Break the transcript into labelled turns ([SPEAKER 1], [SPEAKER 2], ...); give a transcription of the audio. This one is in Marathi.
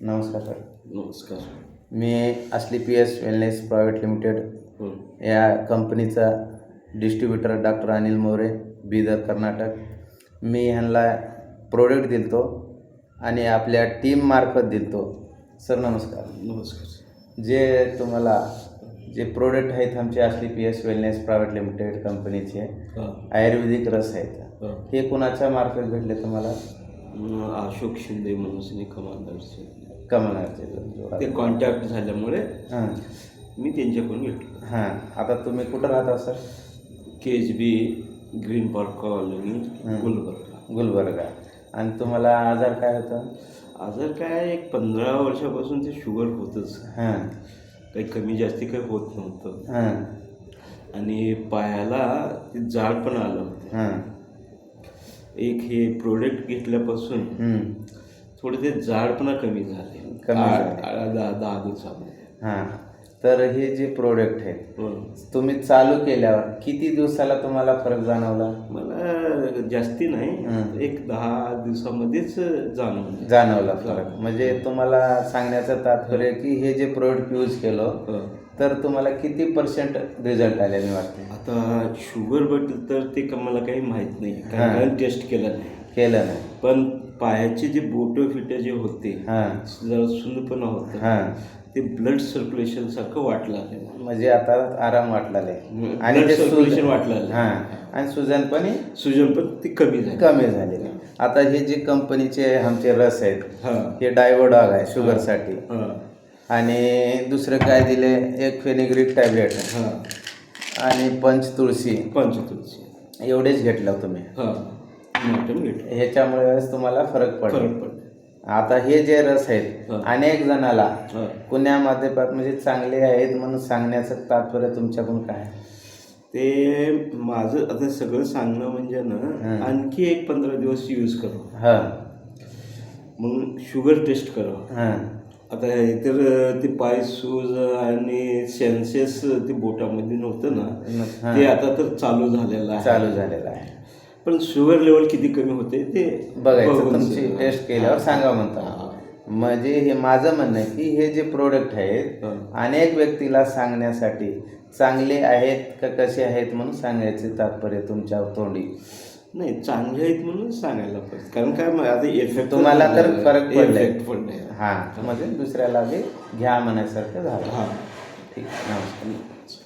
[SPEAKER 1] नमस्कार सर.
[SPEAKER 2] नमस्कार.
[SPEAKER 1] मी असली PS वेलनेस प्रायव्हेट लिमिटेड या कंपनीचा डिस्ट्रीब्युटर डॉक्टर अनिल मोरे, बीदर, कर्नाटक. मी ह्यांना प्रोडक्ट दिलतो आणि आपल्या टीममार्फत दिलतो. सर नमस्कार.
[SPEAKER 2] नमस्कार.
[SPEAKER 1] जे तुम्हाला जे प्रोडक्ट आहेत आमचे असली PS वेलनेस प्रायव्हेट लिमिटेड कंपनीचे आयुर्वेदिक रस आहेत, हे कुणाच्या मार्फत भेटले तुम्हाला?
[SPEAKER 2] अशोक शिंदे म्हणून कमांडरचे
[SPEAKER 1] कमलचे
[SPEAKER 2] ते कॉन्टॅक्ट झाल्यामुळे
[SPEAKER 1] हां
[SPEAKER 2] मी त्यांच्याकडून घेतलं.
[SPEAKER 1] हां. आता तुम्ही कुठं राहता sir?
[SPEAKER 2] KHB green park colony,
[SPEAKER 1] Gulbarga. आणि तुम्हाला आजार काय होता?
[SPEAKER 2] आजार काय, एक 15 वर्षापासून ते शुगर होतंच.
[SPEAKER 1] हां
[SPEAKER 2] काही कमी जास्ती काही होत नव्हतं.
[SPEAKER 1] हां
[SPEAKER 2] आणि पायाला ते जाड पण आलं होतं.
[SPEAKER 1] हां.
[SPEAKER 2] एक हे प्रोडक्ट घेतल्यापासून थोडे ते जाडपणा कमी झाले. 10 दिवसामध्ये.
[SPEAKER 1] हां. तर हे जे प्रोडक्ट आहेत तुम्ही चालू केल्यावर किती दिवसाला तुम्हाला फरक जाणवला?
[SPEAKER 2] मला जास्ती नाही, एक 10 दिवसामध्येच
[SPEAKER 1] जाणवला फरक. म्हणजे तुम्हाला सांगण्याचं तात्पर्य की हे जे प्रोडक्ट यूज केलं तर तुम्हाला किती % रिझल्ट आलेले वाटते?
[SPEAKER 2] आता शुगरबद्दल तर ते मला काही माहीत नाही, कारण टेस्ट केलं नाही. पण पायाचे जे बोटं फिटं जे होते, जरा सुंदपणा होता, ते ब्लड सर्क्युलेशन सारखं वाटलं.
[SPEAKER 1] म्हणजे आता आराम वाटला
[SPEAKER 2] आणि ते सर्क्युलेशन वाटलं.
[SPEAKER 1] आणि सुजन
[SPEAKER 2] पण ती कमी
[SPEAKER 1] झाली. आता हे जे कंपनीचे आमचे रस आहेत, हे डायवोडॉग आहे शुगरसाठी. आणि दुसरं काय दिले, एक फेनिग्रीक टॅब्लेट आणि पंचतुळसी एवढेच घेतलं तुम्ही. ह्याच्यामुळे तुम्हाला फरक पडला. आता हे जे रस आहेत अनेक जणाला पुण्यामध्ये म्हणजे चांगले आहेत म्हणून सांगण्याचं तात्पर्य तुमच्याकडून काय?
[SPEAKER 2] ते माझं आता सगळं सांगणं म्हणजे ना, आणखी एक 15 दिवस यूज करू, मग शुगर टेस्ट करा. आता इतर ते पाय सूज आणि सेन्सेस ते बोटामध्ये नव्हतं ना, ते आता तर चालू झालेलं आहे. पण शुगर लेवल किती कमी होते ते
[SPEAKER 1] बघायचं, तुमची टेस्ट केल्यावर सांगा म्हणता. म्हणजे हे माझं म्हणणं आहे की हे जे प्रोडक्ट आहेत अनेक व्यक्तीला सांगण्यासाठी चांगले आहेत का कसे आहेत म्हणून सांगायचे तात्पर्य तुमच्या तोंडी
[SPEAKER 2] नाही. चांगले आहेत म्हणून सांगायला पाहिजे, कारण काय आता इफेक्ट
[SPEAKER 1] तुम्हाला तर फरक पडलाय.
[SPEAKER 2] पडलाय.
[SPEAKER 1] म्हणजे दुसऱ्याला बी घ्या म्हणायसारखं झालं. ठीक. नमस्कार.